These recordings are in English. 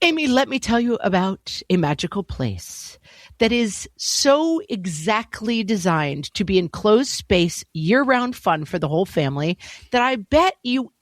Amy, let me tell you about a magical place that is so exactly designed to be enclosed space, year-round fun for the whole family that I bet you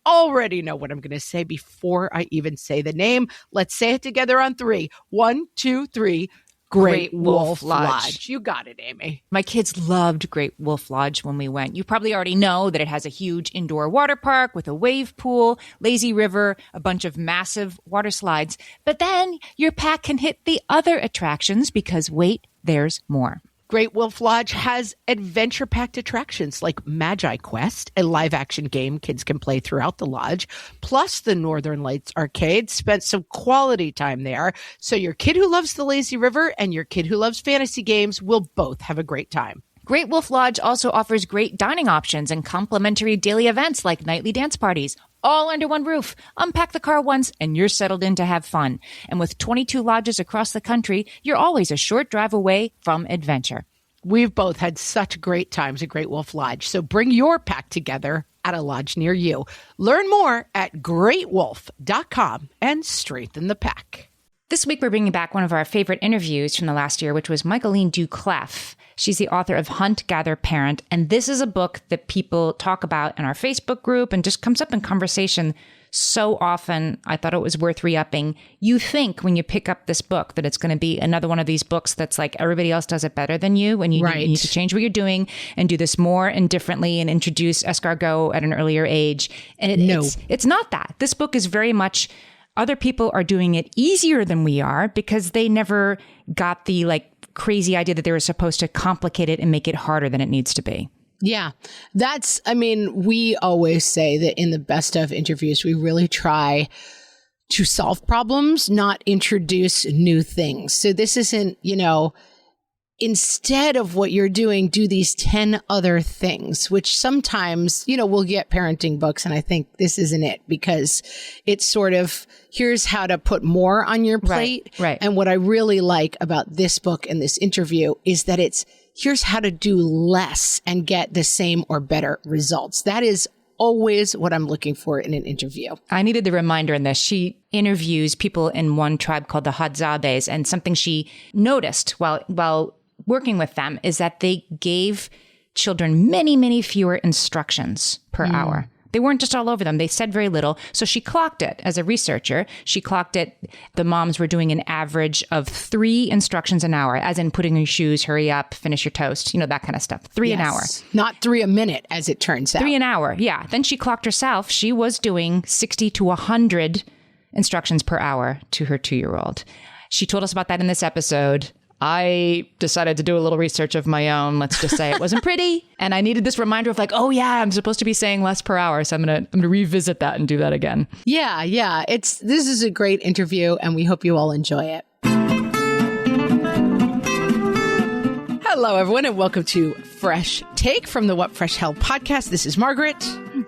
already know what I'm going to say before I even say the name. Let's say it together on 3. 1, 2, 3. Great Wolf Lodge. You got it, Amy. My kids loved Great Wolf Lodge when we went. You probably already know that it has a huge indoor water park with a wave pool, lazy river, a bunch of massive water slides. But then your pack can hit the other attractions because wait, there's more. Great Wolf Lodge has adventure-packed attractions like Magi Quest, a live-action game kids can play throughout the lodge, plus the Northern Lights Arcade. Spent some quality time there, so your kid who loves the lazy river and your kid who loves fantasy games will both have a great time. Great Wolf Lodge also offers great dining options and complimentary daily events like nightly dance parties, all under one roof. Unpack the car once and you're settled in to have fun. And with 22 lodges across the country, you're always a short drive away from adventure. We've both had such great times at Great Wolf Lodge, so bring your pack together at a lodge near you. Learn more at greatwolf.com and strengthen the pack. This week, we're bringing back one of our favorite interviews from the last year, which was Michaeleen Doucleff. She's the author of Hunt, Gather, Parent. And this is a book that people talk about in our Facebook group and just comes up in conversation so often. I thought it was worth re-upping. You think when you pick up this book that it's going to be another one of these books that's like everybody else does it better than you, and you need to change what you're doing and do this more and differently and introduce escargot at an earlier age. And it's not that. This book is very much other people are doing it easier than we are because they never got the crazy idea that they were supposed to complicate it and make it harder than it needs to be. Yeah, we always say that in the best of interviews, we really try to solve problems, not introduce new things. So this isn't, instead of what you're doing, do these 10 other things, which sometimes, we'll get parenting books. And I think this isn't it because it's sort of, here's how to put more on your plate. Right. And what I really like about this book and this interview is that here's how to do less and get the same or better results. That is always what I'm looking for in an interview. I needed the reminder in this. She interviews people in one tribe called the Hadzabes, and something she noticed while working with them is that they gave children many, many fewer instructions per hour. They weren't just all over them. They said very little. So she clocked it as a researcher. She clocked it. The moms were doing an average of 3 instructions an hour, as in putting your shoes, hurry up, finish your toast, that kind of stuff. 3 an hour. Not 3 a minute, as it turns out. 3 an hour. Yeah. Then she clocked herself. She was doing 60 to 100 instructions per hour to her 2-year-old. She told us about that in this episode. I decided to do a little research of my own. Let's just say it wasn't pretty. And I needed this reminder of oh yeah, I'm supposed to be saying less per hour. So I'm going to revisit that and do that again. Yeah. This is a great interview and we hope you all enjoy it. Hello, everyone, and welcome to Fresh Take from the What Fresh Hell podcast. This is Margaret.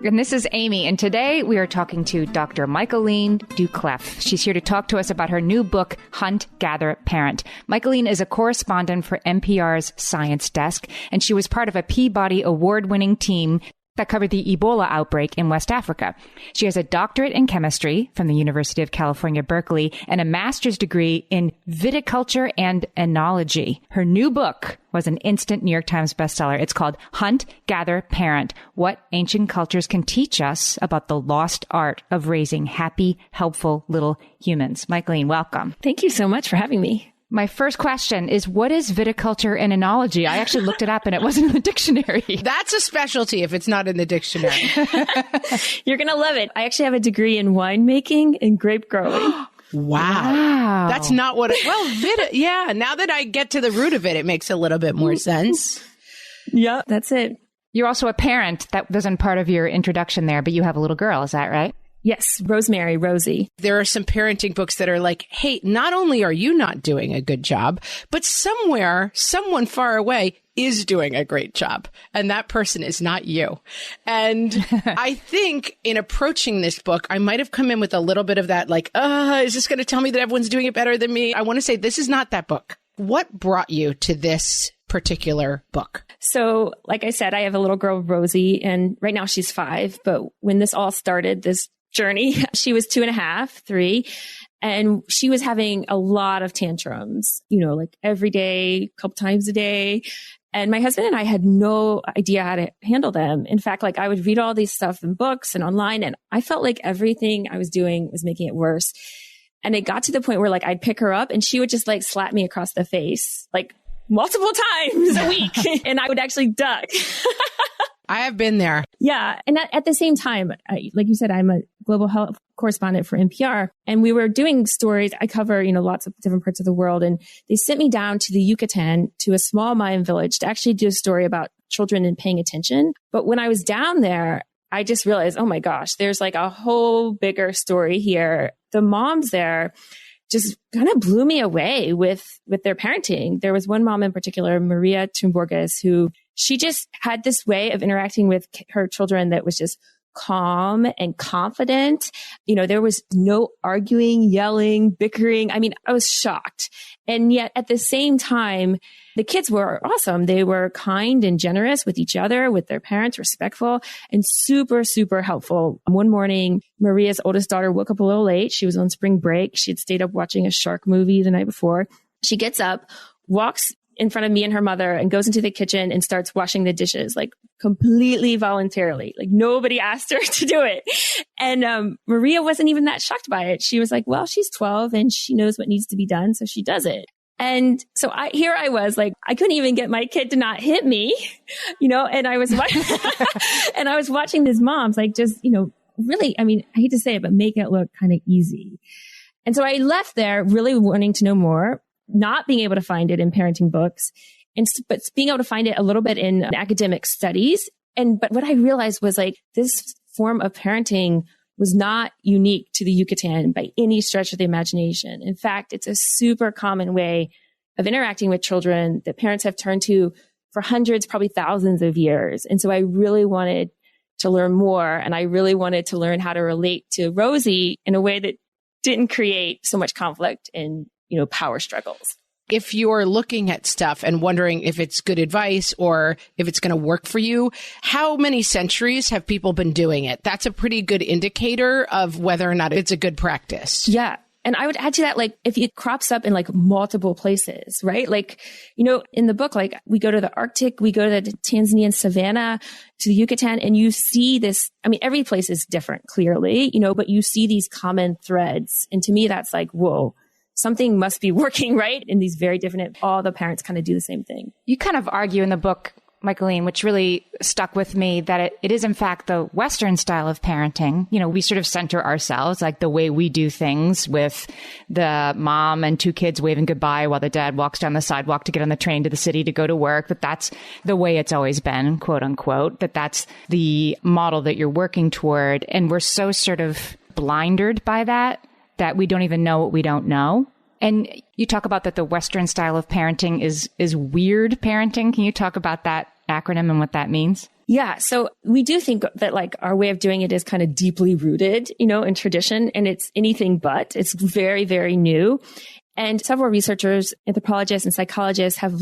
And this is Amy. And today we are talking to Dr. Michaeleen Doucleff. She's here to talk to us about her new book, Hunt, Gather, Parent. Michaeleen is a correspondent for NPR's Science Desk, and she was part of a Peabody Award-winning team that covered the Ebola outbreak in West Africa. She has a doctorate in chemistry from the University of California, Berkeley, and a master's degree in viticulture and enology. Her new book was an instant New York Times bestseller. It's called Hunt, Gather, Parent: What Ancient Cultures Can Teach Us About the Lost Art of Raising Happy, Helpful Little Humans. Michaeleen, welcome. Thank you so much for having me. My first question is, what is viticulture and enology? I actually looked it up and it wasn't in the dictionary. That's a specialty if it's not in the dictionary. You're going to love it. I actually have a degree in winemaking and grape growing. Wow. That's not what now that I get to the root of it, it makes a little bit more sense. Yeah, that's it. You're also a parent. That wasn't part of your introduction there, but you have a little girl. Is that right? Yes, Rosie. There are some parenting books that are like, hey, not only are you not doing a good job, but somewhere, someone far away is doing a great job. And that person is not you. And I think in approaching this book, I might have come in with a little bit of that, is this going to tell me that everyone's doing it better than me? I want to say this is not that book. What brought you to this particular book? So, like I said, I have a little girl, Rosie, and right now she's 5. But when this all started, this journey, she was 2.5, 3. And she was having a lot of tantrums, like every day, a couple times a day. And my husband and I had no idea how to handle them. In fact, I would read all these stuff in books and online, and I felt like everything I was doing was making it worse. And it got to the point where I'd pick her up and she would just slap me across the face, multiple times a week. And I would actually duck. I have been there. Yeah. And at the same time, like you said, I'm a global health correspondent for NPR, and we were doing stories. I cover, lots of different parts of the world, and they sent me down to the Yucatan, to a small Mayan village, to actually do a story about children and paying attention. But when I was down there, I just realized, oh my gosh, there's a whole bigger story here. The moms there just kind of blew me away with their parenting. There was one mom in particular, Maria Tumborges, who she just had this way of interacting with her children that was just calm and confident. There was no arguing, yelling, bickering. I mean, I was shocked. And yet at the same time, the kids were awesome. They were kind and generous with each other, with their parents, respectful, and super, super helpful. One morning, Maria's oldest daughter woke up a little late. She was on spring break. She had stayed up watching a shark movie the night before. She gets up, walks in front of me and her mother, and goes into the kitchen and starts washing the dishes, completely voluntarily. Nobody asked her to do it. And Maria wasn't even that shocked by it. She was like, well, she's 12 and she knows what needs to be done, so she does it. And so I was I couldn't even get my kid to not hit me, and I was and I was watching these moms really, I mean, I hate to say it, but make it look kind of easy. And so I left there really wanting to know more, not being able to find it in parenting books, but being able to find it a little bit in academic studies. But what I realized was this form of parenting was not unique to the Yucatan by any stretch of the imagination. In fact, it's a super common way of interacting with children that parents have turned to for hundreds, probably thousands of years. And so I really wanted to learn more, and I really wanted to learn how to relate to Rosie in a way that didn't create so much conflict and power struggles. If you're looking at stuff and wondering if it's good advice or if it's going to work for you, how many centuries have people been doing it? That's a pretty good indicator of whether or not it's a good practice. Yeah. And I would add to that, if it crops up in multiple places, right? In the book, we go to the Arctic, we go to the Tanzanian savanna, to the Yucatan, and you see this. I mean, every place is different, clearly, but you see these common threads. And to me, that's whoa. Something must be working, right? In these very different, all the parents kind of do the same thing. You kind of argue in the book, Michaeleen, which really stuck with me, that it is in fact the Western style of parenting. We sort of center ourselves, the way we do things, with the mom and two kids waving goodbye while the dad walks down the sidewalk to get on the train to the city to go to work, that's the way it's always been, quote unquote, that's the model that you're working toward. And we're so sort of blindered by that we don't even know what we don't know. And you talk about that the Western style of parenting is weird parenting. Can you talk about that acronym and what that means? Yeah. So we do think that our way of doing it is kind of deeply rooted, in tradition, and it's anything but. It's very, very new. And several researchers, anthropologists and psychologists have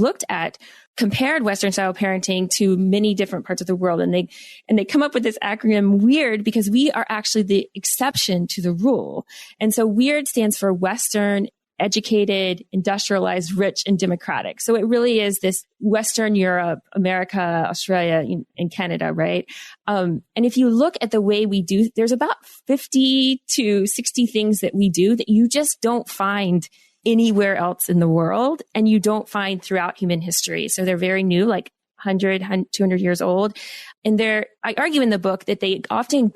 compared Western style parenting to many different parts of the world. And they come up with this acronym WEIRD because we are actually the exception to the rule. And so WEIRD stands for Western, educated, industrialized, rich, and democratic. So it really is this Western Europe, America, Australia, and Canada, right? And if you look at the way we do, there's about 50 to 60 things that we do that you just don't find anywhere else in the world, and you don't find throughout human history. So they're very new, 100, 200 years old. And I argue in the book that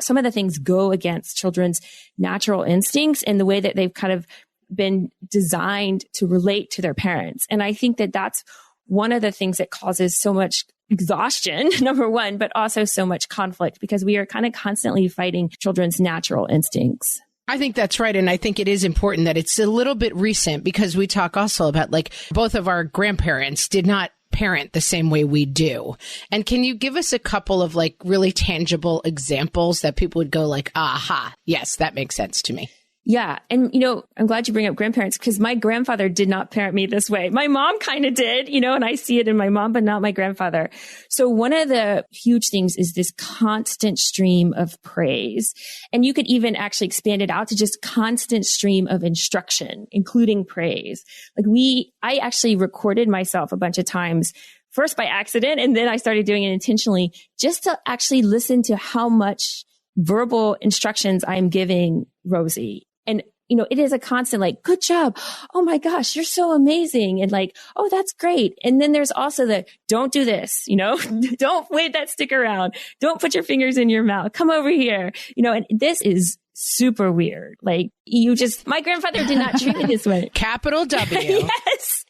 some of the things go against children's natural instincts and the way that they've kind of been designed to relate to their parents. And I think that that's one of the things that causes so much exhaustion, number one, but also so much conflict, because we are kind of constantly fighting children's natural instincts. I think that's right. And I think it is important that it's a little bit recent, because we talk also about both of our grandparents did not parent the same way we do. And can you give us a couple of really tangible examples that people would go aha, yes, that makes sense to me? Yeah. And, I'm glad you bring up grandparents because my grandfather did not parent me this way. My mom kind of did, and I see it in my mom, but not my grandfather. So one of the huge things is this constant stream of praise. And you could even actually expand it out to just constant stream of instruction, including praise. I actually recorded myself a bunch of times, first by accident, and then I started doing it intentionally just to actually listen to how much verbal instructions I'm giving Rosie. And, it is a constant good job. Oh my gosh, you're so amazing. And oh, that's great. And then there's also the don't do this, don't wave that stick around. Don't put your fingers in your mouth. Come over here. And this is super weird. My grandfather did not treat me this way. Capital W. Yes.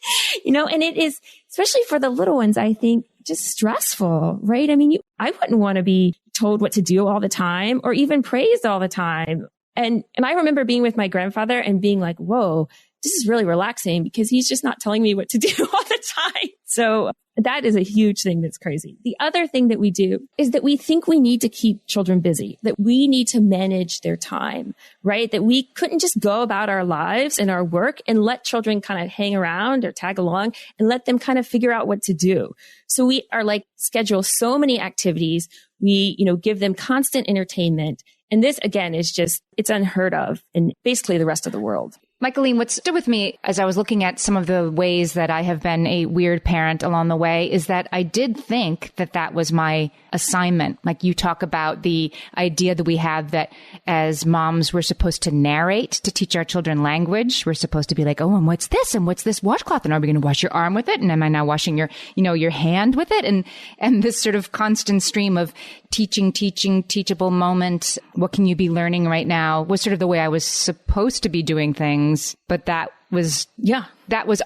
And it is, especially for the little ones, I think just stressful, right? I mean, I wouldn't want to be told what to do all the time or even praised all the time. And I remember being with my grandfather and being like, whoa, this is really relaxing because he's just not telling me what to do all the time. So that is a huge thing that's crazy. The other thing that we do is that we think we need to keep children busy, that we need to manage their time, right? That we couldn't just go about our lives and our work and let children kind of hang around or tag along and let them kind of figure out what to do. So we are schedule so many activities. We, give them constant entertainment. And this, again, is it's unheard of in basically the rest of the world. Michaeleen, what stood with me as I was looking at some of the ways that I have been a weird parent along the way is that I did think that was my assignment. You talk about the idea that we have that as moms, we're supposed to narrate to teach our children language. We're supposed to be like, oh, and what's this? And what's this washcloth? And are we going to wash your arm with it? And am I now washing your, your hand with it? And this sort of constant stream of teaching, teachable moment. What can you be learning right now was sort of the way I was supposed to be doing things. But that was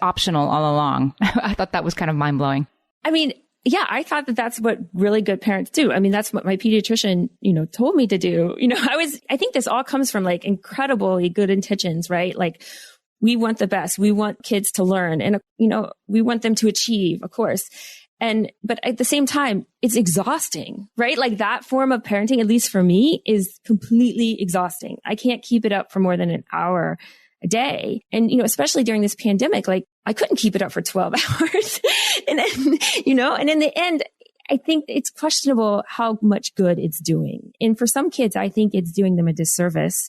optional all along. I thought that was kind of mind blowing. I mean, yeah, I thought that that's what really good parents do. I mean, that's what my pediatrician, told me to do. I think this all comes from incredibly good intentions, right? We want the best. We want kids to learn and, we want them to achieve, of course. But at the same time, it's exhausting, right? That form of parenting, at least for me, is completely exhausting. I can't keep it up for more than an hour a day. And, especially during this pandemic, I couldn't keep it up for 12 hours. And then, and in the end, I think it's questionable how much good it's doing. And for some kids, I think it's doing them a disservice.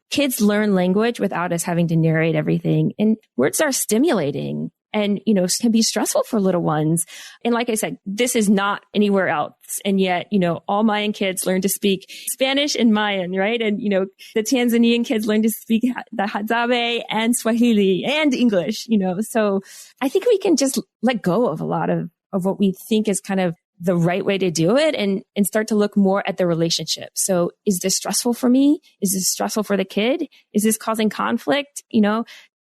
Kids learn language without us having to narrate everything. And words are stimulating and, can be stressful for little ones. And like I said, this is not anywhere else. And yet, all Mayan kids learn to speak Spanish and Mayan, right? And, the Tanzanian kids learn to speak the Hadzabe and Swahili and English, So I think we can just let go of a lot of what we think is kind of the right way to do it and start to look more at the relationship. So is this stressful for me? Is this stressful for the kid? Is this causing conflict?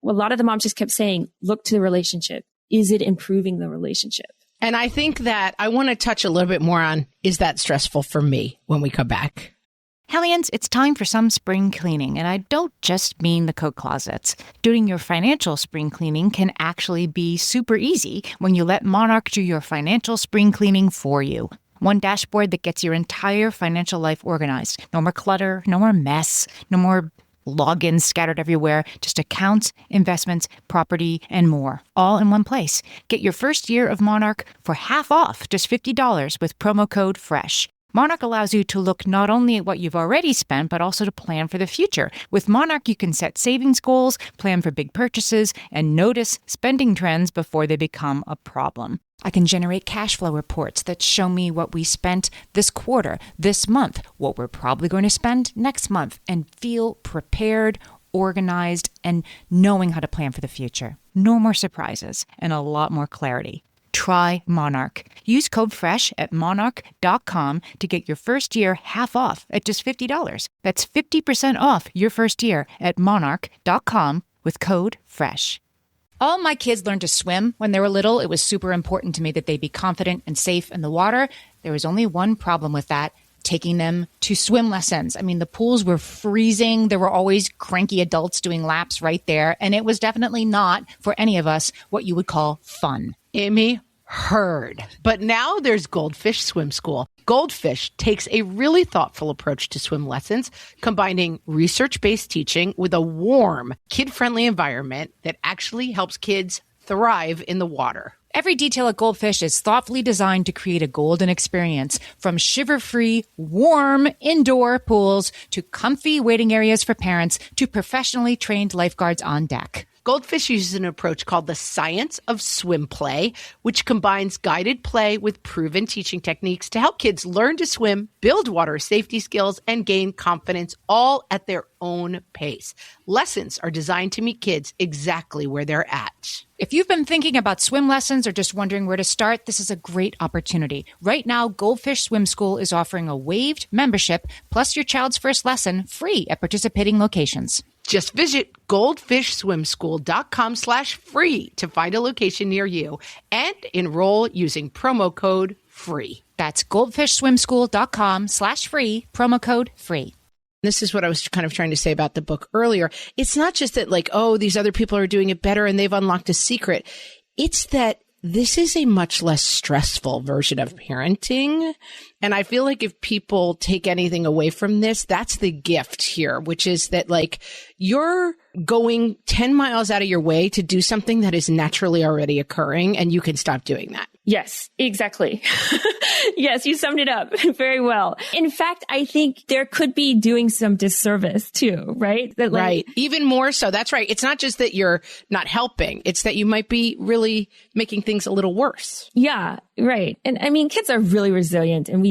A lot of the moms just kept saying, look to the relationship. Is it improving the relationship? And I think that I want to touch a little bit more on, is that stressful for me when we come back? Hellions, it's time for some spring cleaning, and I don't just mean the coat closets. Doing your financial spring cleaning can actually be super easy when you let Monarch do your financial spring cleaning for you. One dashboard that gets your entire financial life organized. No more clutter, no more mess, no more logins scattered everywhere, just accounts, investments, property, and more, all in one place. Get your first year of Monarch for half off, just $50 with promo code FRESH. Monarch allows you to look not only at what you've already spent, but also to plan for the future. With Monarch, you can set savings goals, plan for big purchases, and notice spending trends before they become a problem. I can generate cash flow reports that show me what we spent this quarter, this month, what we're probably going to spend next month, and feel prepared, organized, and knowing how to plan for the future. No more surprises and a lot more clarity. Try Monarch. Use code FRESH at monarch.com to get your first year half off at just $50. That's 50% off your first year at monarch.com with code FRESH. All my kids learned to swim when they were little. It was super important to me that they be confident and safe in the water. There was only one problem with that, taking them to swim lessons. I mean, the pools were freezing. There were always cranky adults doing laps right there. And it was definitely not, for any of us, what you would call fun. Amy, Heard. But now there's Goldfish Swim School. Goldfish takes a really thoughtful approach to swim lessons, combining research-based teaching with a warm, kid-friendly environment that actually helps kids thrive in the water. Every detail at Goldfish is thoughtfully designed to create a golden experience, from shiver-free, warm indoor pools to comfy waiting areas for parents to professionally trained lifeguards on deck. Goldfish uses an approach called the science of swim play, which combines guided play with proven teaching techniques to help kids learn to swim, build water safety skills, and gain confidence all at their own pace. Lessons are designed to meet kids exactly where they're at. If you've been thinking about swim lessons or just wondering where to start, this is a great opportunity. Right now, Goldfish Swim School is offering a waived membership plus your child's first lesson free at participating locations. Just visit goldfishswimschool.com/free to find a location near you and enroll using promo code FREE. That's goldfishswimschool.com/free, promo code FREE. This is what I was kind of trying to say about the book earlier. It's not just that like, oh, these other people are doing it better and they've unlocked a secret. It's that this is a much less stressful version of parenting. And I feel like if people take anything away from this, that's the gift here, which is that like you're going 10 miles out of your way to do something that is naturally already occurring, and you can stop doing that. Yes, exactly. Yes, you summed it up very well. In fact, I think there could be doing some disservice too, right? That, like, right. Even more so. That's right. It's not just that you're not helping. It's that you might be really making things a little worse. Yeah, right. And I mean, kids are really resilient, and we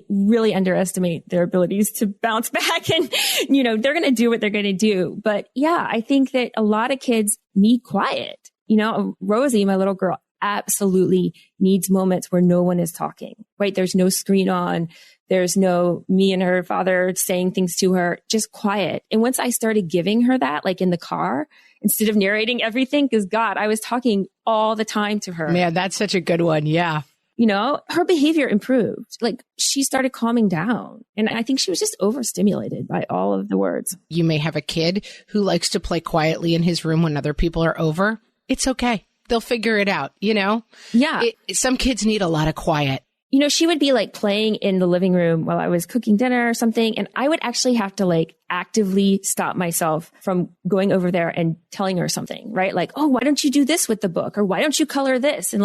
really underestimate their abilities to bounce back, and, you know, they're going to do what they're going to do. But yeah, I think that a lot of kids need quiet. You know, Rosie, my little girl, absolutely needs moments where no one is talking, right? There's no screen on. There's no me and her father saying things to her, just quiet. And once I started giving her that, like in the car, instead of narrating everything, because God, I was talking all the time to her. Man, that's such a good one. Yeah. You know, her behavior improved. Like she started calming down. And I think she was just overstimulated by all of the words. You may have a kid who likes to play quietly in his room when other people are over. It's okay. They'll figure it out, you know? Yeah. Some kids need a lot of quiet. You know, she would be like playing in the living room while I was cooking dinner or something. And I would actually have to like actively stop myself from going over there and telling her something, right? Like, oh, why don't you do this with the book? Or why don't you color this? And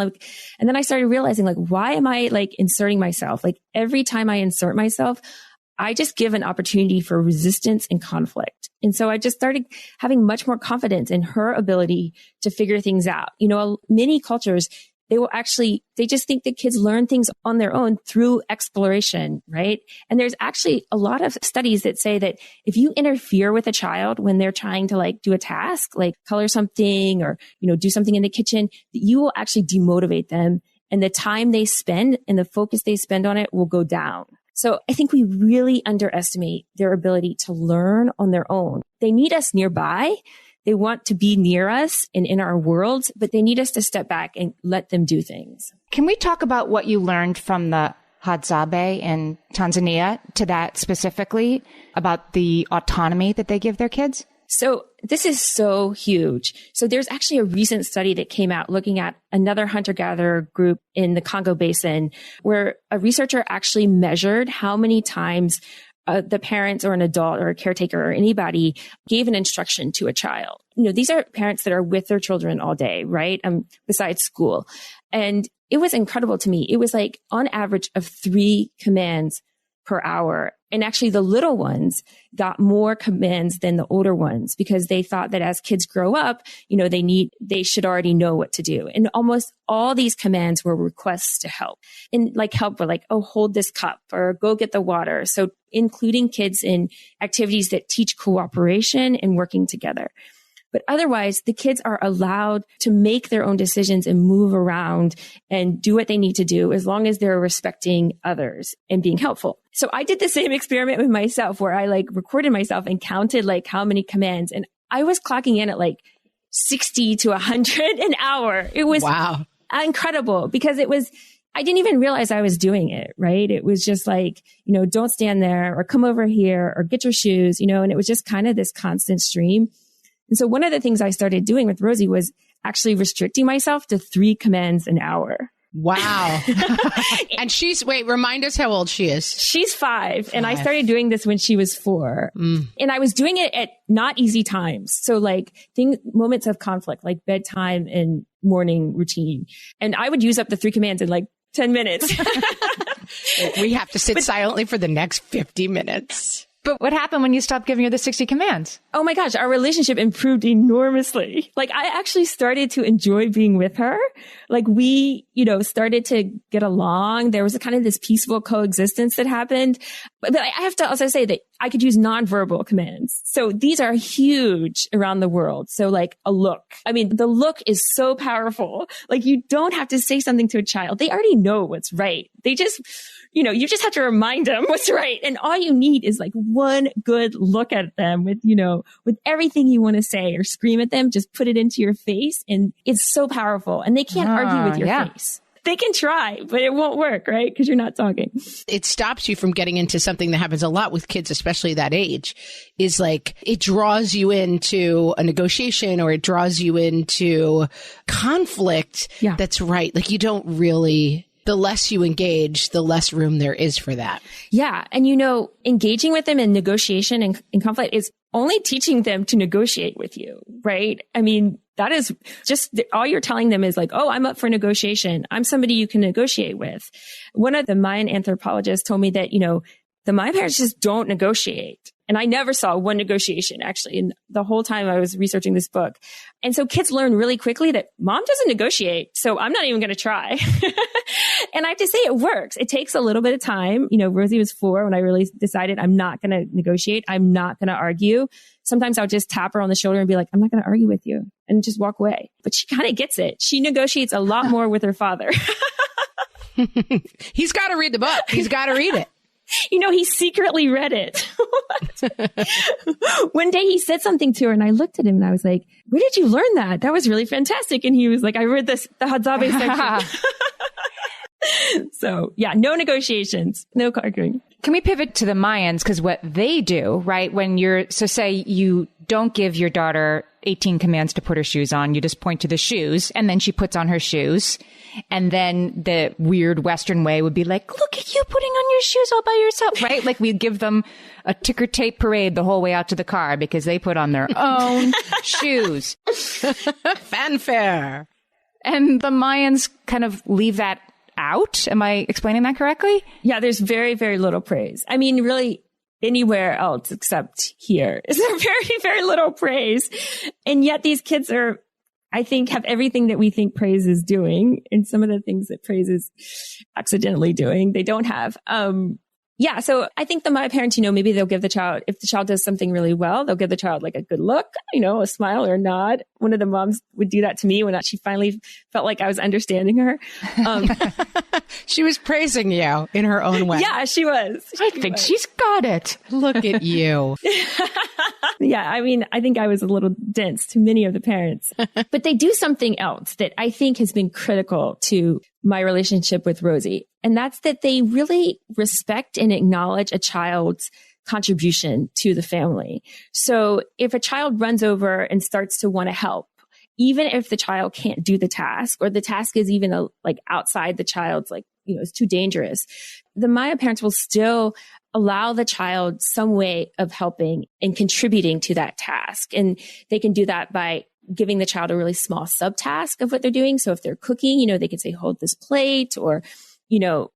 then I started realizing, like, why am I like inserting myself? Like every time I insert myself, I just give an opportunity for resistance and conflict. And so I just started having much more confidence in her ability to figure things out. You know, many cultures, they just think that kids learn things on their own through exploration, right? And there's actually a lot of studies that say that if you interfere with a child when they're trying to like do a task, like color something or, you know, do something in the kitchen, you will actually demotivate them. And the time they spend and the focus they spend on it will go down. So I think we really underestimate their ability to learn on their own. They need us nearby. They want to be near us and in our worlds, but they need us to step back and let them do things. Can we talk about what you learned from the Hadzabe in Tanzania, to that specifically, about the autonomy that they give their kids? So this is so huge. So there's actually a recent study that came out looking at another hunter-gatherer group in the Congo Basin, where a researcher actually measured how many times the parents or an adult or a caretaker or anybody gave an instruction to a child. You know, these are parents that are with their children all day, right? Besides school. And it was incredible to me. It was like on average of 3 commands per hour. And actually the little ones got more commands than the older ones, because they thought that as kids grow up, you know, they should already know what to do. And almost all these commands were requests to help. And like help were like, oh, hold this cup or go get the water. So including kids in activities that teach cooperation and working together. But otherwise, the kids are allowed to make their own decisions and move around and do what they need to do as long as they're respecting others and being helpful. So I did the same experiment with myself, where I like recorded myself and counted like how many commands. And I was clocking in at like 60 to 100 an hour. It was wow, incredible, because I didn't even realize I was doing it, right? It was just like, you know, don't stand there, or come over here, or get your shoes, you know, and it was just kind of this constant stream. And so one of the things I started doing with Rosie was actually restricting myself to 3 commands an hour. Wow. And remind us how old she is. She's 5. And I started doing this when she was 4. And I was doing it at not easy times. So like moments of conflict, like bedtime and morning routine. And I would use up the 3 commands in like 10 minutes. We have to sit silently for the next 50 minutes. But what happened when you stopped giving her the 60 commands? Oh my gosh, our relationship improved enormously. Like I actually started to enjoy being with her. Like we, started to get along. There was a kind of this peaceful coexistence that happened. But I have to also say that I could use nonverbal commands. So these are huge around the world. So like a look. I mean, the look is so powerful. Like you don't have to say something to a child. They already know what's right. They just, you just have to remind them what's right. And all you need is like one good look at them with, with everything you want to say or scream at them, just put it into your face. And it's so powerful. And they can't argue with your face. They can try, but it won't work, right? Because you're not talking. It stops you from getting into something that happens a lot with kids, especially that age, is like it draws you into a negotiation or it draws you into conflict. Yeah. That's right. Like you don't really... The less you engage, the less room there is for that. Yeah. And, engaging with them in negotiation and conflict is only teaching them to negotiate with you, right? I mean, that is just all you're telling them is like, oh, I'm up for negotiation. I'm somebody you can negotiate with. One of the Mayan anthropologists told me that, the Mayan parents just don't negotiate. And I never saw one negotiation actually in the whole time I was researching this book. And so kids learn really quickly that mom doesn't negotiate. So I'm not even going to try. And I have to say it works. It takes a little bit of time. Rosie was 4 when I really decided I'm not going to negotiate. I'm not going to argue. Sometimes I'll just tap her on the shoulder and be like, I'm not going to argue with you and just walk away. But she kind of gets it. She negotiates a lot more with her father. He's got to read the book. He's got to read it. He secretly read it. One day he said something to her and I looked at him and I was like, where did you learn that? That was really fantastic. And he was like, I read the Hadzabe section. So yeah, no negotiations, no arguing. Can we pivot to the Mayans? Because what they do, right? Say you don't give your daughter 18 commands to put her shoes on. You just point to the shoes and then she puts on her shoes. And then the weird Western way would be like, look at you putting on your shoes all by yourself, right? Like we give them a ticker tape parade the whole way out to the car because they put on their own shoes. Fanfare. And the Mayans kind of leave that out. Am I explaining that correctly? Yeah, there's very, very little praise. I mean, really anywhere else except here is there very, very little praise. And yet these kids I think, have everything that we think praise is doing. And some of the things that praise is accidentally doing, they don't have. Yeah. So I think the Maya parents, maybe they'll give the child, if the child does something really well, they'll give the child like a good look, a smile or a nod. One of the moms would do that to me when she finally felt like I was understanding her. She was praising you in her own way. Yeah, she was. I think she's got it. Look at you. Yeah. I mean, I think I was a little dense to many of the parents, but they do something else that I think has been critical to my relationship with Rosie. And that's that they really respect and acknowledge a child's contribution to the family. So if a child runs over and starts to want to help, even if the child can't do the task or the task is even outside the child's it's too dangerous, the Maya parents will still allow the child some way of helping and contributing to that task. And they can do that by giving the child a really small subtask of what they're doing. So if they're cooking, they can say, hold this plate or,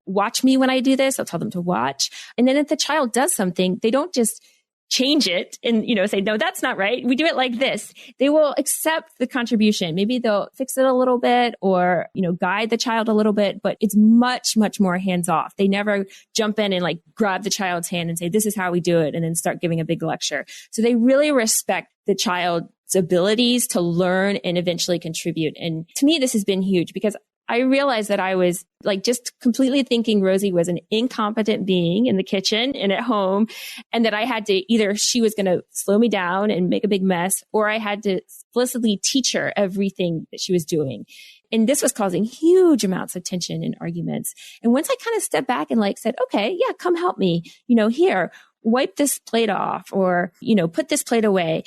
watch me when I do this. I'll tell them to watch. And then if the child does something, they don't just change it and, say, no, that's not right. We do it like this. They will accept the contribution. Maybe they'll fix it a little bit or, guide the child a little bit, but it's much, much more hands off. They never jump in and grab the child's hand and say, this is how we do it. And then start giving a big lecture. So they really respect the child's abilities to learn and eventually contribute. And to me, this has been huge because I realized that I was just completely thinking Rosie was an incompetent being in the kitchen and at home, and that I had to either she was going to slow me down and make a big mess, or I had to explicitly teach her everything that she was doing. And this was causing huge amounts of tension and arguments. And once I kind of stepped back and said, okay, yeah, come help me, here, wipe this plate off or, put this plate away,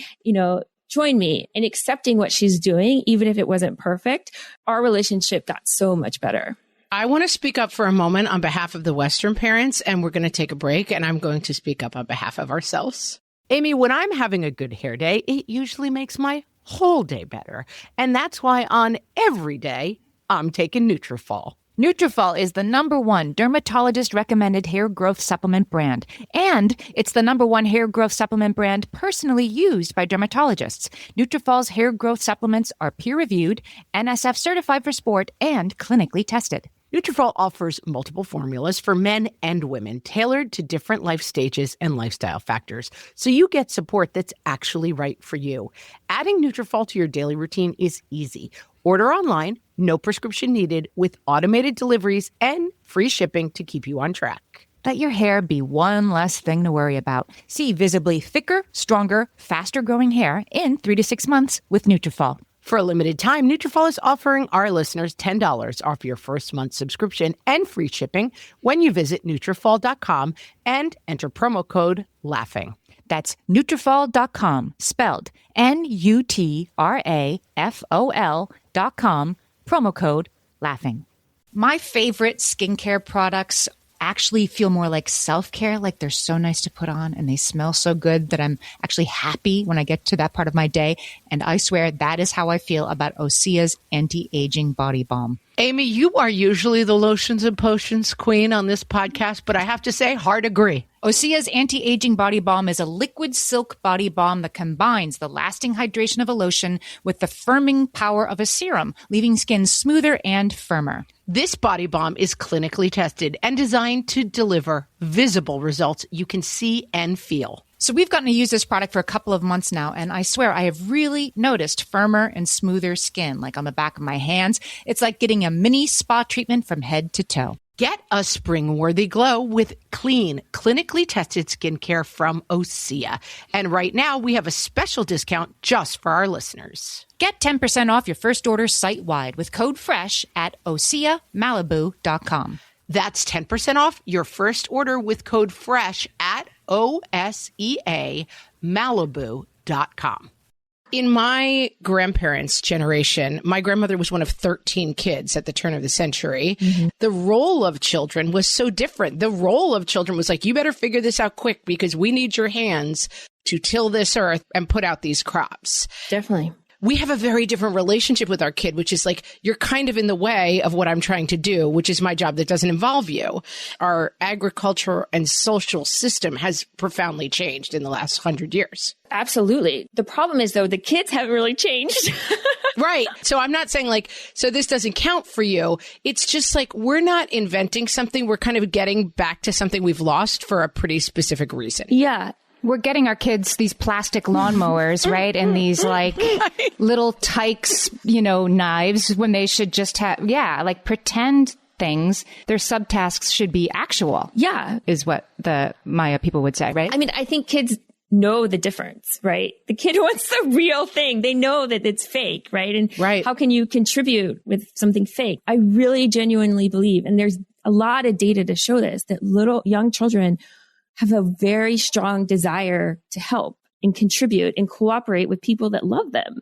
join me in accepting what she's doing, even if it wasn't perfect, our relationship got so much better. I want to speak up for a moment on behalf of the Western parents, and we're going to take a break, and I'm going to speak up on behalf of ourselves. Amy, when I'm having a good hair day, it usually makes my whole day better. And that's why on every day, I'm taking Nutrafol. Nutrafol is the #1 dermatologist-recommended hair growth supplement brand. And it's the #1 hair growth supplement brand personally used by dermatologists. Nutrafol's hair growth supplements are peer-reviewed, NSF certified for sport, and clinically tested. Nutrafol offers multiple formulas for men and women tailored to different life stages and lifestyle factors, so you get support that's actually right for you. Adding Nutrafol to your daily routine is easy. Order online, no prescription needed, with automated deliveries and free shipping to keep you on track. Let your hair be one less thing to worry about. See visibly thicker, stronger, faster-growing hair in 3 to 6 months with Nutrafol. For a limited time, Nutrafol is offering our listeners $10 off your first month subscription and free shipping when you visit Nutrafol.com and enter promo code LAUGHING. That's Nutrafol.com, spelled Nutrafol.com, promo code LAUGHING. My favorite skincare products actually feel more like self-care, like they're so nice to put on and they smell so good that I'm actually happy when I get to that part of my day. And I swear that is how I feel about Osea's anti-aging body balm. Amy, you are usually the lotions and potions queen on this podcast, but I have to say, hard agree. Osea's anti-aging body balm is a liquid silk body balm that combines the lasting hydration of a lotion with the firming power of a serum, leaving skin smoother and firmer. This body balm is clinically tested and designed to deliver visible results you can see and feel. So we've gotten to use this product for a couple of months now, and I swear I have really noticed firmer and smoother skin, like on the back of my hands. It's like getting a mini spa treatment from head to toe. Get a spring-worthy glow with clean, clinically tested skincare from Osea. And right now, we have a special discount just for our listeners. Get 10% off your first order site-wide with code FRESH at OseaMalibu.com. That's 10% off your first order with code FRESH at OSEAMalibu.com. In my grandparents' generation, my grandmother was one of 13 kids at the turn of the century. Mm-hmm. The role of children was so different. The role of children was like, you better figure this out quick because we need your hands to till this earth and put out these crops. Definitely. We have a very different relationship with our kid, which is like, you're kind of in the way of what I'm trying to do, which is my job that doesn't involve you. Our agriculture and social system has profoundly changed in the last 100 years. Absolutely. The problem is, though, the kids haven't really changed. Right. So I'm not saying like, so this doesn't count for you. It's just like, we're not inventing something. We're kind of getting back to something we've lost for a pretty specific reason. Yeah. We're getting our kids these plastic lawnmowers, right? And these like little Tykes, knives when they should just have, like pretend things. Their subtasks should be actual. Yeah. Is what the Maya people would say, right? I mean, I think kids know the difference, right? The kid wants the real thing. They know that it's fake, right? And how can you contribute with something fake? I really genuinely believe, and there's a lot of data to show this, that young children have a very strong desire to help and contribute and cooperate with people that love them.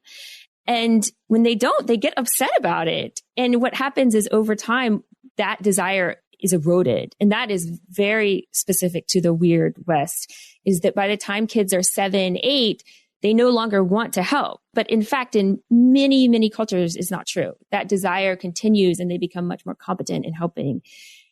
And when they don't, they get upset about it. And what happens is over time, that desire is eroded. And that is very specific to the Weird West, is that by the time kids are 7, 8, they no longer want to help. But in fact, in many, many cultures, it's not true. That desire continues and they become much more competent in helping.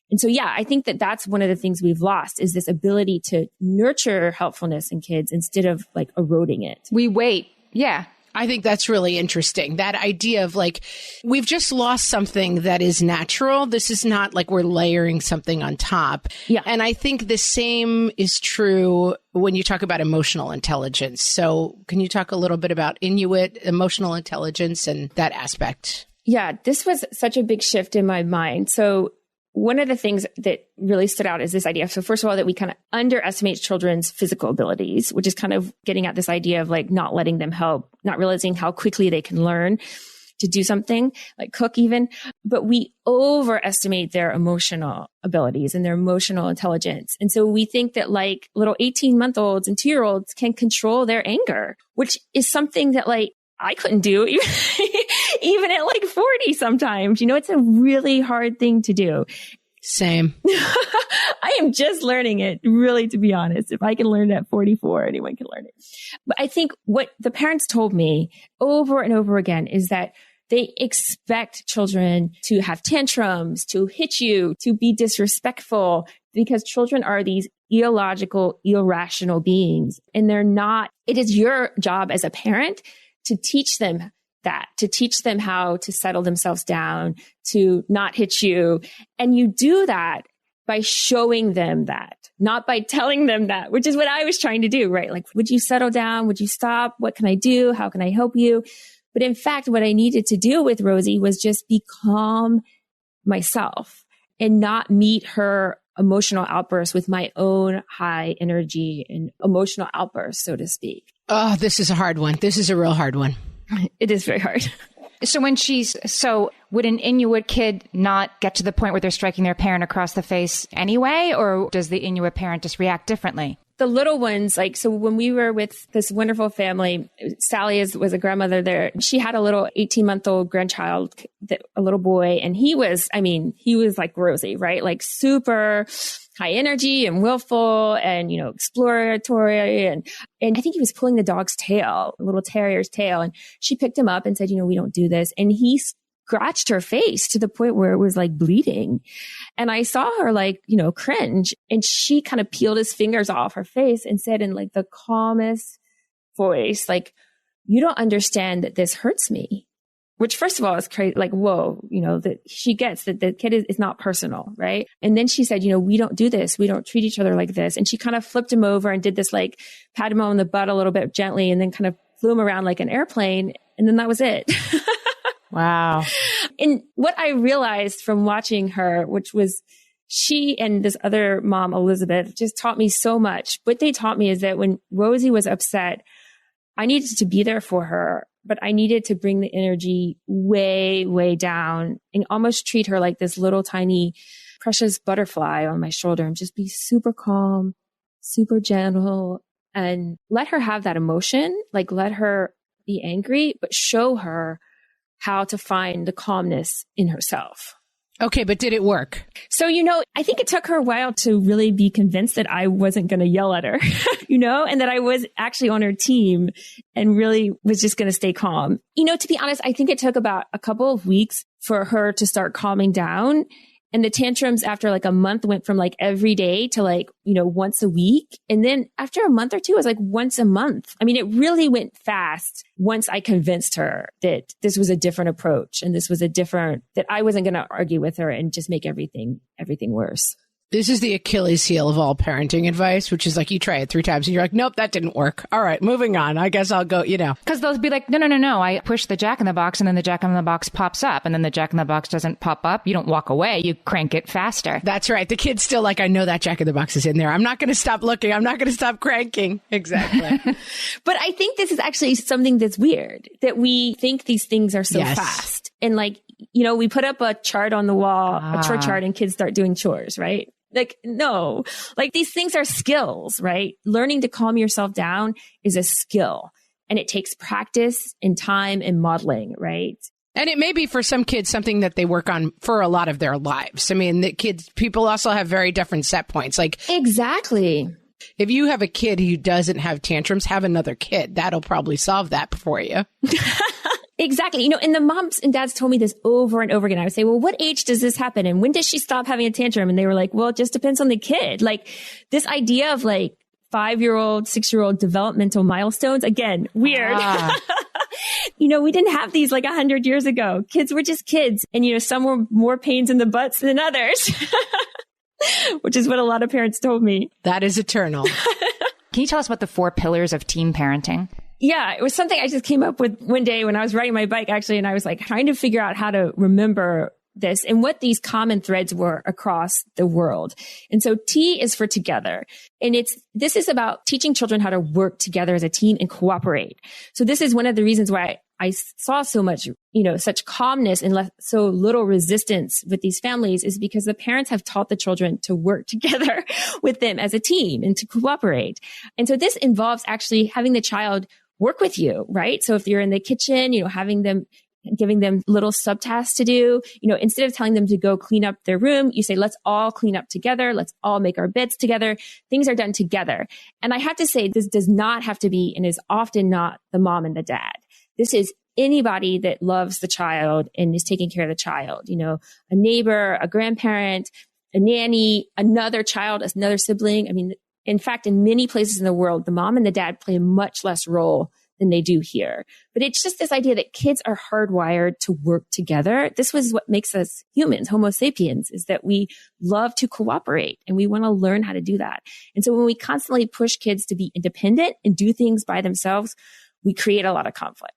And so, I think that that's one of the things we've lost, is this ability to nurture helpfulness in kids instead of like eroding it. We wait. Yeah. I think that's really interesting. That idea of like, we've just lost something that is natural. This is not like we're layering something on top. Yeah. And I think the same is true when you talk about emotional intelligence. So can you talk a little bit about Inuit emotional intelligence and that aspect? Yeah, this was such a big shift in my mind. So one of the things that really stood out is this idea. So first of all, that we kind of underestimate children's physical abilities, which is kind of getting at this idea of like not letting them help, not realizing how quickly they can learn to do something, like cook even. But we overestimate their emotional abilities and their emotional intelligence. And so we think that like little 18-month-olds and 2-year-olds can control their anger, which is something that like I couldn't do even at like 40 sometimes. It's a really hard thing to do. Same. I am just learning it, really, to be honest. If I can learn it at 44, anyone can learn it. But I think what the parents told me over and over again is that they expect children to have tantrums, to hit you, to be disrespectful, because children are these illogical, irrational beings. And they're not. It is your job as a parent to teach them that, to teach them how to settle themselves down, to not hit you. And you do that by showing them that, not by telling them that, which is what I was trying to do, right? Like, would you settle down? Would you stop? What can I do? How can I help you? But in fact, what I needed to do with Rosie was just be calm myself and not meet her emotional outbursts with my own high energy and emotional outbursts, so to speak. Oh, this is a hard one. This is a real hard one. It is very hard. So would an Inuit kid not get to the point where they're striking their parent across the face anyway? Or does the Inuit parent just react differently? The little ones, so when we were with this wonderful family, Sally was a grandmother there. She had a little 18-month-old grandchild, a little boy, and he was like Rosie, right? Like super high energy and willful and, exploratory. And I think he was pulling the dog's tail, a little terrier's tail. And she picked him up and said, we don't do this. And he scratched her face to the point where it was like bleeding. And I saw her cringe, and she kind of peeled his fingers off her face and said in like the calmest voice, like, you don't understand that this hurts me. Which first of all is crazy, like, whoa, that she gets that the kid is not personal, right? And then she said, we don't do this. We don't treat each other like this. And she kind of flipped him over and did this, like, pat him on the butt a little bit gently and then kind of flew him around like an airplane. And then that was it. Wow. And what I realized from watching her, which was she and this other mom, Elizabeth, just taught me so much. What they taught me is that when Rosie was upset, I needed to be there for her, but I needed to bring the energy way, way down and almost treat her like this little tiny precious butterfly on my shoulder and just be super calm, super gentle, and let her have that emotion, like let her be angry, but show her how to find the calmness in herself. Okay, but did it work? So, I think it took her a while to really be convinced that I wasn't going to yell at her, and that I was actually on her team and really was just going to stay calm. To be honest, I think it took about a couple of weeks for her to start calming down. And the tantrums after like a month went from like every day to like, once a week. And then after a month or two, it was like once a month. I mean, it really went fast once I convinced her that this was a different approach and that I wasn't going to argue with her and just make everything worse. This is the Achilles heel of all parenting advice, which is like you try it 3 times and you're like, nope, that didn't work. All right, moving on. I guess I'll go, Because they'll be like, no. I push the jack in the box and then the jack in the box pops up and then the jack in the box doesn't pop up. You don't walk away. You crank it faster. That's right. The kid's still like, I know that jack in the box is in there. I'm not going to stop looking. I'm not going to stop cranking. Exactly. But I think this is actually something that's weird, that we think these things are so fast. And like, we put up a chart on the wall, a chore chart, and kids start doing chores, right? Like, no, like these things are skills, right? Learning to calm yourself down is a skill, and it takes practice and time and modeling, right? And it may be for some kids something that they work on for a lot of their lives. I mean, people also have very different set points. Like, exactly. If you have a kid who doesn't have tantrums, have another kid. That'll probably solve that for you. Exactly. And the moms and dads told me this over and over again. I would say, well, what age does this happen? And when does she stop having a tantrum? And they were like, well, it just depends on the kid. Like this idea of like 5-year-old, 6-year-old developmental milestones. Again, weird. We didn't have these like 100 years ago. Kids were just kids. And, some were more pains in the butts than others, which is what a lot of parents told me. That is eternal. Can you tell us about the 4 pillars of teen parenting? Yeah, it was something I just came up with one day when I was riding my bike, actually. And I was like trying to figure out how to remember this and what these common threads were across the world. And so T is for together. And this is about teaching children how to work together as a team and cooperate. So this is one of the reasons why I saw so much, such calmness and so little resistance with these families, is because the parents have taught the children to work together with them as a team and to cooperate. And so this involves actually having the child work with you, right? So if you're in the kitchen, having them giving them little subtasks to do. Instead of telling them to go clean up their room, you say, let's all clean up together. Let's all make our beds together. Things are done together. And I have to say, this does not have to be and is often not the mom and the dad. This is anybody that loves the child and is taking care of the child. A neighbor, a grandparent, a nanny, another child, another sibling. I mean, in fact, in many places in the world, the mom and the dad play a much less role than they do here. But it's just this idea that kids are hardwired to work together. This was what makes us humans, Homo sapiens, is that we love to cooperate and we want to learn how to do that. And so when we constantly push kids to be independent and do things by themselves, we create a lot of conflict.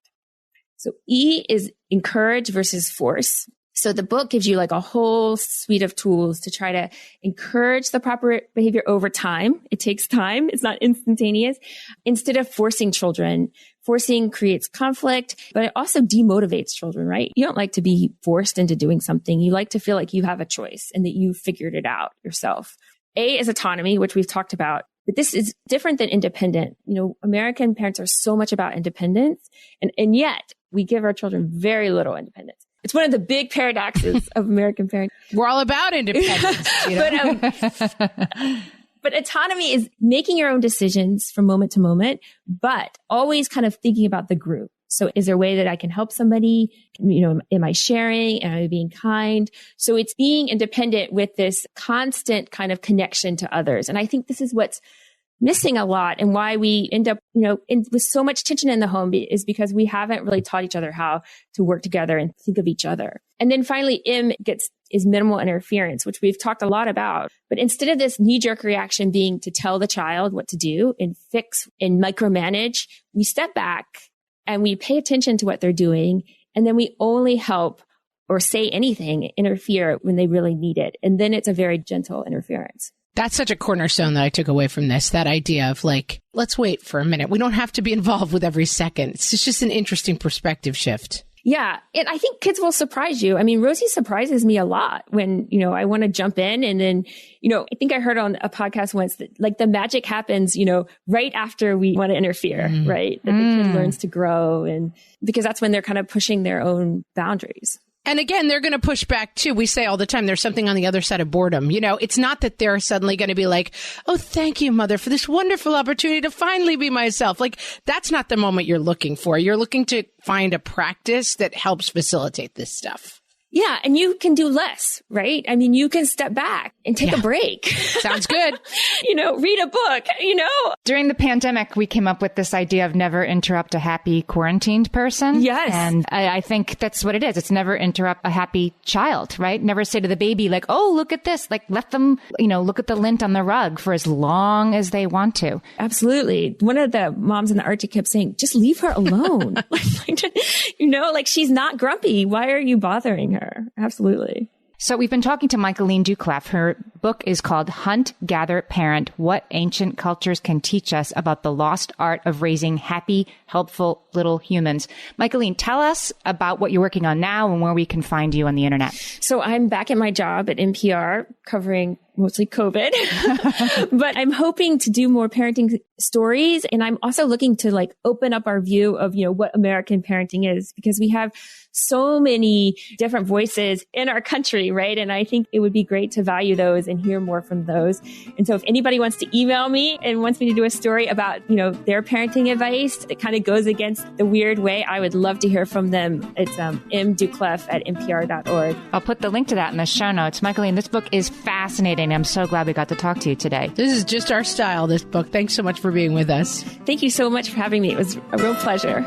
So E is encourage versus force. So the book gives you like a whole suite of tools to try to encourage the proper behavior over time. It takes time. It's not instantaneous. Instead of forcing children, forcing creates conflict, but it also demotivates children, right? You don't like to be forced into doing something. You like to feel like you have a choice and that you figured it out yourself. A is autonomy, which we've talked about. But this is different than independent. American parents are so much about independence, and yet we give our children very little independence. It's one of the big paradoxes of American parenting. We're all about independence. But autonomy is making your own decisions from moment to moment, but always kind of thinking about the group. So is there a way that I can help somebody? Am I sharing? Am I being kind? So it's being independent with this constant kind of connection to others. And I think this is what's missing a lot and why we end up, with so much tension in the home is because we haven't really taught each other how to work together and think of each other. And then finally, M is minimal interference, which we've talked a lot about. But instead of this knee-jerk reaction being to tell the child what to do and fix and micromanage, we step back and we pay attention to what they're doing. And then we only help or say anything, interfere when they really need it. And then it's a very gentle interference. That's such a cornerstone that I took away from this, that idea of like, let's wait for a minute. We don't have to be involved with every second. It's just an interesting perspective shift. Yeah. And I think kids will surprise you. I mean, Rosie surprises me a lot when, I want to jump in and then, I think I heard on a podcast once that like the magic happens, right after we want to interfere, right? That the kid learns to grow and because that's when they're kind of pushing their own boundaries. And again, they're going to push back too. We say all the time, there's something on the other side of boredom. It's not that they're suddenly going to be like, oh, thank you, mother, for this wonderful opportunity to finally be myself. Like, that's not the moment you're looking for. You're looking to find a practice that helps facilitate this stuff. Yeah. And you can do less, right? I mean, you can step back and take a break. Sounds good. Read a book, During the pandemic, we came up with this idea of never interrupt a happy quarantined person. Yes. And I think that's what it is. It's never interrupt a happy child, right? Never say to the baby, like, oh, look at this. Like, let them, look at the lint on the rug for as long as they want to. Absolutely. One of the moms in the Arctic kept saying, just leave her alone. Like she's not grumpy. Why are you bothering her? Absolutely. So we've been talking to Michaeleen Doucleff. Her book is called Hunt, Gather, Parent, What Ancient Cultures Can Teach Us About the Lost Art of Raising Happy, Helpful Little Humans. Michaeleen, tell us about what you're working on now and where we can find you on the internet. So I'm back at my job at NPR covering mostly COVID, but I'm hoping to do more parenting stories. And I'm also looking to like open up our view of, what American parenting is because we have so many different voices in our country, right? And I think it would be great to value those and hear more from those. And so if anybody wants to email me and wants me to do a story about, their parenting advice that kind of goes against the weird way, I would love to hear from them. It's mdoucleff@npr.org. I'll put the link to that in the show notes. Michaeleen, this book is fascinating. I'm so glad we got to talk to you today. This is just our style, this book. Thanks so much for being with us. Thank you so much for having me. It was a real pleasure.